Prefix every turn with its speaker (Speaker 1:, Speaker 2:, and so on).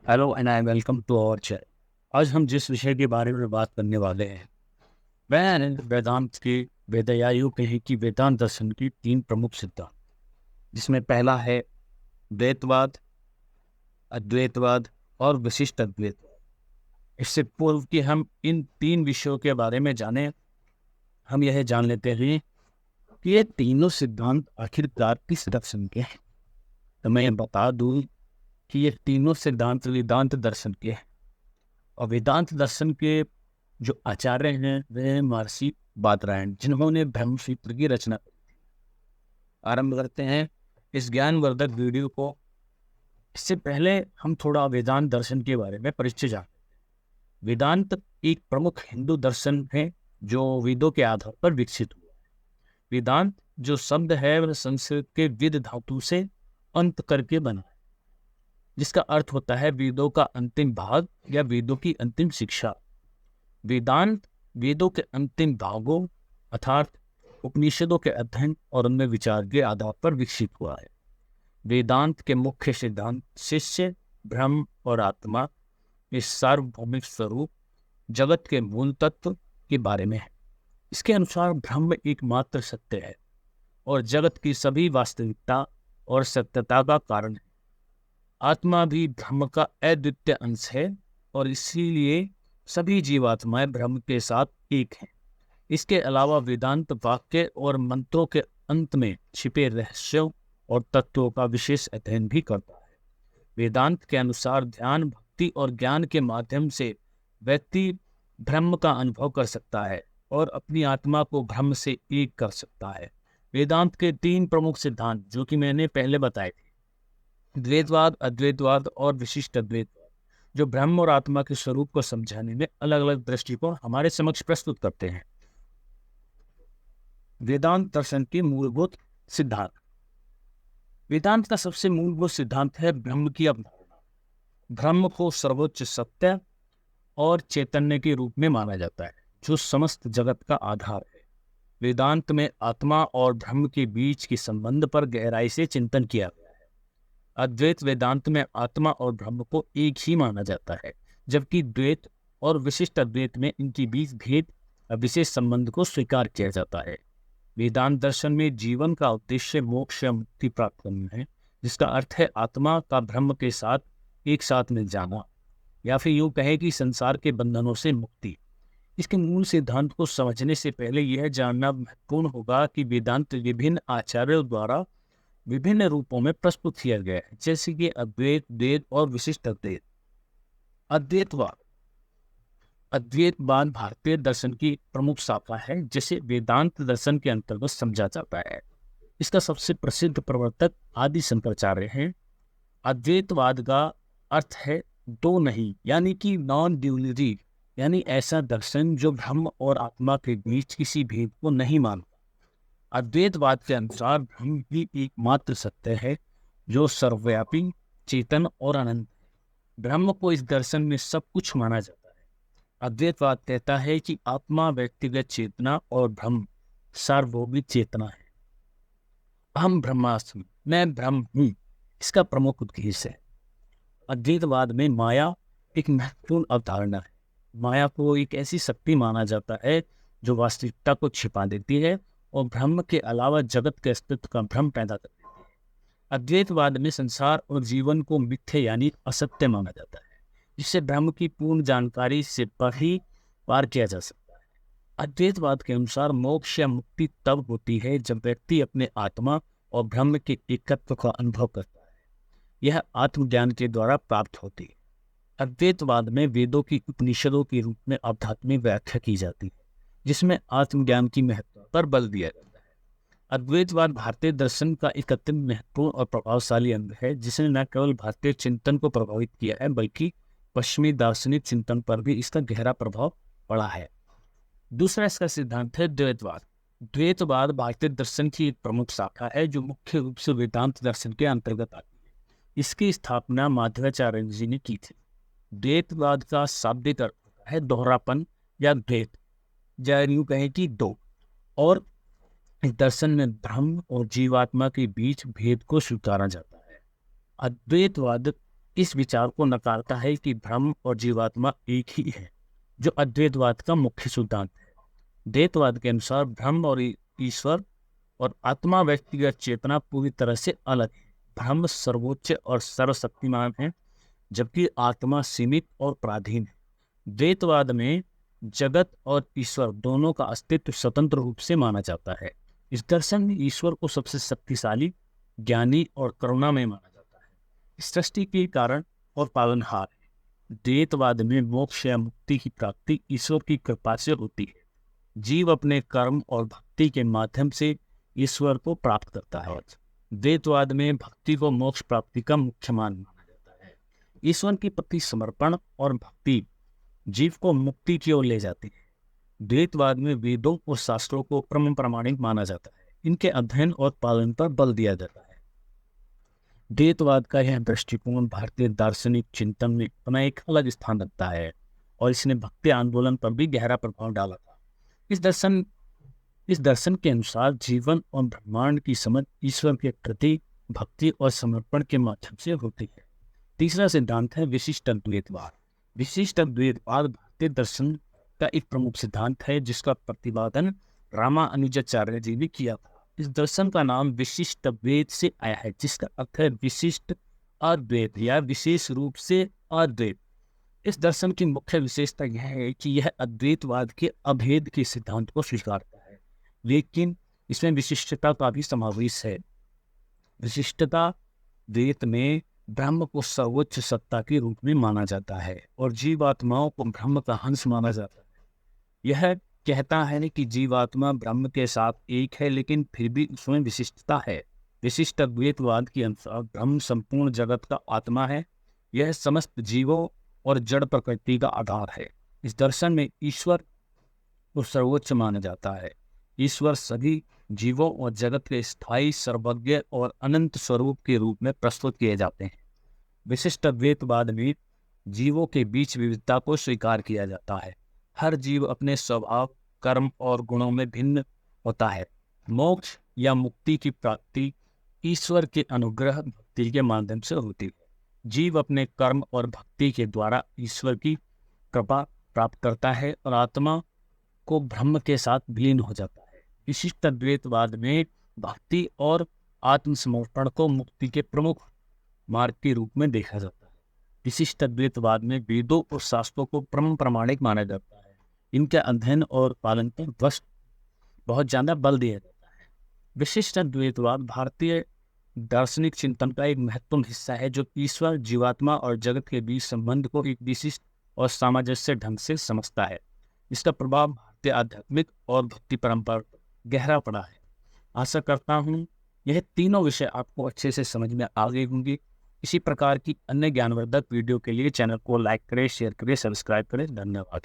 Speaker 1: Hello and I welcome to our channel. आज हम जिस विषय के बारे में बात करने वाले हैं वह है वेदांत की वेदया यूं कहें कि वेदांत दर्शन की तीन प्रमुख सिद्धांत, जिसमें पहला है द्वैतवाद, अद्वैतवाद और विशिष्ट अद्वैतवाद। इससे पूर्व कि हम इन तीन विषयों के बारे में जानें, हम यह जान लेते हैं कि ये तीनों सिद्धांत आखिरकार किस दर्शन के हैं। तो मैं बता दूं कि ये तीनों सिद्धांत वेदांत दर्शन के हैं और वेदांत दर्शन के जो आचार्य हैं वे महर्षि बादरायण, जिन्होंने ब्रह्मसूत्र की रचना की। आरंभ करते हैं इस ज्ञानवर्धक वीडियो को। इससे पहले हम थोड़ा वेदांत दर्शन के बारे में परिचय जान। वेदांत एक प्रमुख हिंदू दर्शन है जो वेदों के आधार पर विकसित हुआ। वेदांत जो शब्द है वह संस्कृत के वेद धातु से अंत करके बना है, जिसका अर्थ होता है वेदों का अंतिम भाग या वेदों की अंतिम शिक्षा। वेदांत वेदों के अंतिम भागों अर्थात उपनिषदों के अध्ययन और उनमें विचार के आधार पर विकसित हुआ है। वेदांत के मुख्य सिद्धांत शिष्य, ब्रह्म और आत्मा, इस सार्वभौमिक स्वरूप, जगत के मूल तत्व के बारे में है। इसके अनुसार ब्रह्म एकमात्र सत्य है और जगत की सभी वास्तविकता और सत्यता का कारण है। आत्मा भी ब्रह्म का अद्वितीय अंश है और इसीलिए सभी जीवात्माएं ब्रह्म के साथ एक हैं। इसके अलावा वेदांत वाक्य और मंत्रों के अंत में छिपे रहस्यों और तत्वों का विशेष अध्ययन भी करता है। वेदांत के अनुसार ध्यान, भक्ति और ज्ञान के माध्यम से व्यक्ति ब्रह्म का अनुभव कर सकता है और अपनी आत्मा को ब्रह्म से एक कर सकता है। वेदांत के तीन प्रमुख सिद्धांत जो कि मैंने पहले बताए थे, द्वैतवाद, अद्वैतवाद और विशिष्ट अद्वैतवाद, जो ब्रह्म और आत्मा के स्वरूप को समझाने में अलग अलग दृष्टिकोण हमारे समक्ष प्रस्तुत करते हैं। वेदांत दर्शन के मूलभूत सिद्धांत। वेदांत का सबसे मूलभूत सिद्धांत है ब्रह्म की अवधारणा। ब्रह्म को सर्वोच्च सत्य और चैतन्य के रूप में माना जाता है, जो समस्त जगत का आधार है। वेदांत में आत्मा और ब्रह्म के बीच के संबंध पर गहराई से चिंतन किया गया है। अद्वैत वेदांत में आत्मा और ब्रह्म को एक ही माना जाता है, जबकि द्वैत और विशिष्ट अद्वैत में इनके बीच भेद विशेष संबंध को स्वीकार किया जाता है। वेदांत दर्शन में जीवन का उद्देश्य मोक्ष या मुक्ति प्राप्त करना है, जिसका अर्थ है आत्मा का ब्रह्म के साथ एक साथ मिल जाना, या फिर यूं कहें कि संसार के बंधनों से मुक्ति। इसके मूल सिद्धांत को समझने से पहले यह जानना महत्वपूर्ण होगा कि वेदांत विभिन्न आचार्यों द्वारा विभिन्न रूपों में प्रस्तुत किया गया है, जैसे कि अद्वैत, द्वैत और विशिष्ट अद्वैत। अद्वैतवाद। अद्वैतवाद भारतीय दर्शन की प्रमुख शाखा है, जिसे वेदांत दर्शन के अंतर्गत समझा जाता है। इसका सबसे प्रसिद्ध प्रवर्तक आदि शंकराचार्य हैं। अद्वैतवाद का अर्थ है दो नहीं, यानी कि नॉन ड्यूअलिटी, यानी ऐसा दर्शन जो ब्रह्म और आत्मा के बीच किसी भेद को नहीं मानता। अद्वैतवाद के अनुसार ब्रह्म ही एकमात्र सत्य है जो सर्वव्यापी, चेतन और अनंत है। ब्रह्म को इस दर्शन में सब कुछ माना जाता है। अद्वैतवाद कहता है कि आत्मा व्यक्तिगत चेतना और ब्रह्म सार्वभौमिक चेतना है। अहम ब्रह्मास्मि, मैं ब्रह्म हूँ, इसका प्रमुख उद्देश्य है। अद्वैतवाद में माया एक महत्वपूर्ण अवधारणा है। माया को एक ऐसी शक्ति माना जाता है जो वास्तविकता को छिपा देती है और ब्रह्म के अलावा जगत के अस्तित्व का भ्रम पैदा कर देती है। अद्वैतवाद में संसार और जीवन को मिथ्या यानी असत्य माना जाता है, जिससे ब्रह्म की पूर्ण जानकारी से पर ही पार किया जा सकता है। अद्वैतवाद के अनुसार मोक्ष या मुक्ति तब होती है जब व्यक्ति अपने आत्मा और ब्रह्म के एकत्व का अनुभव करता है। यह आत्मज्ञान के द्वारा प्राप्त होती है। अद्वैतवाद में वेदों की उपनिषदों के रूप में आध्यात्मिक व्याख्या की जाती है, जिसमें आत्मज्ञान की महत्व पर बल दिया जाता है। अद्वैतवाद भारतीय दर्शन का एक अत्यंत महत्वपूर्ण और प्रभावशाली अंग है, जिसने न केवल भारतीय चिंतन को प्रभावित किया है बल्कि पश्चिमी दार्शनिक चिंतन पर भी इसका गहरा प्रभाव पड़ा है। दूसरा इसका सिद्धांत है द्वैतवाद। द्वैतवाद भारतीय दर्शन की एक प्रमुख शाखा है जो मुख्य रूप से वेदांत दर्शन के अंतर्गत आती है। इसकी स्थापना माधवाचार्य जी ने की थी। द्वैतवाद का शाब्दिक अर्थ होता है दोहरापन या द्वैत, या यूं कहें कि दो, और इस दर्शन में ब्रह्म और जीवात्मा के बीच भेद को स्वीकारा जाता है। अद्वैतवाद इस विचार को नकारता है कि ब्रह्म और जीवात्मा एक ही है, जो अद्वैतवाद का मुख्य सिद्धांत है। द्वैतवाद के अनुसार ब्रह्म और ईश्वर और आत्मा व्यक्तिगत चेतना पूरी तरह से अलग है। ब्रह्म सर्वोच्च और सर्वशक्तिमान है, जबकि आत्मा सीमित और पराधीन है। द्वैतवाद में जगत और ईश्वर दोनों का अस्तित्व स्वतंत्र रूप से माना जाता है। इस दर्शन में ईश्वर को सबसे शक्तिशाली, ज्ञानी और करुणामय माना जाता है, सृष्टि के कारण और पालनहार है। द्वैतवाद में मोक्ष या मुक्ति की प्राप्ति ईश्वर की कृपा से होती है। जीव अपने कर्म और भक्ति के माध्यम से ईश्वर को प्राप्त करता है। द्वैतवाद में भक्ति को मोक्ष प्राप्ति का मुख्य मान माना जाता है। ईश्वर के प्रति समर्पण और भक्ति जीव को मुक्ति की ओर ले जाती है। द्वैतवाद में वेदों और शास्त्रों को परम प्रामाणिक माना जाता है। इनके अध्ययन और पालन पर बल दिया जाता है। द्वैतवाद का यह दृष्टिकोण भारतीय दार्शनिक चिंतन में अपना एक अलग स्थान रखता है और इसने भक्ति आंदोलन पर भी गहरा प्रभाव डाला था। इस दर्शन के अनुसार जीवन और ब्रह्मांड की समझ ईश्वर के प्रति भक्ति और समर्पण के माध्यम से होती है। तीसरा सिद्धांत है विशिष्ट अद्वैतवाद। विशिष्ट अद्वैतवाद भारतीय दर्शन का एक प्रमुख सिद्धांत है, जिसका प्रतिपादन रामानुजाचार्य जी ने किया था। इस दर्शन का नाम विशिष्ट अद्वैत से आया है, जिसका अर्थ है विशिष्ट अद्वैत या विशेष रूप से अद्वैत। इस दर्शन की मुख्य विशेषता यह है कि यह अद्वैतवाद के अभेद के सिद्धांत को स्वीकारता है, लेकिन इसमें विशिष्टता का भी समावेश है। विशिष्टता द्वैत में ब्रह्म को सर्वोच्च सत्ता के रूप में माना जाता है और जीवात्माओं को ब्रह्म का अंश माना जाता है। यह कहता है कि जीवात्मा ब्रह्म के साथ एक है, लेकिन फिर भी उसमें विशिष्टता है। विशिष्ट अद्वैतवाद के अनुसार ब्रह्म संपूर्ण जगत का आत्मा है। यह समस्त जीवों और जड़ प्रकृति का आधार है। इस दर्शन में ईश्वर को सर्वोच्च माना जाता है। ईश्वर सभी जीवों और जगत के स्थायी, सर्वज्ञ और अनंत स्वरूप के रूप में प्रस्तुत किए जाते हैं। विशिष्ट अद्वैतवाद में जीवों के बीच विविधता को स्वीकार किया जाता है। हर जीव अपने स्वभाव, कर्म और गुणों में भिन्न होता है। मोक्ष या मुक्ति की प्राप्ति ईश्वर के अनुग्रह भक्ति के माध्यम से होती है। जीव अपने कर्म और भक्ति के द्वारा ईश्वर की कृपा प्राप्त करता है और आत्मा को ब्रह्म के साथ विलीन हो जाता है। विशिष्ट अद्वैतवाद में भक्ति और आत्मसमर्पण को मुक्ति के प्रमुख मार्ग के रूप में देखा जाता है। विशिष्ट अद्वैतवाद में वेदों और शास्त्रों को परम प्रामाणिक माना जाता है। इनके अध्ययन और पालन पर बहुत ज्यादा बल दिया जाता है। विशिष्ट अद्वैतवाद भारतीय दार्शनिक चिंतन का एक महत्वपूर्ण हिस्सा है, जो ईश्वर, जीवात्मा और जगत के बीच संबंध को एक विशिष्ट और सामंजस्य ढंग से समझता है। इसका प्रभाव भारतीय आध्यात्मिक और भक्ति परंपरा पर गहरा पड़ा है। आशा करता हूँ यह तीनों विषय आपको अच्छे से समझ में आ गए होंगे। इसी प्रकार की अन्य ज्ञानवर्धक वीडियो के लिए चैनल को लाइक करें, शेयर करें, सब्सक्राइब करें। धन्यवाद।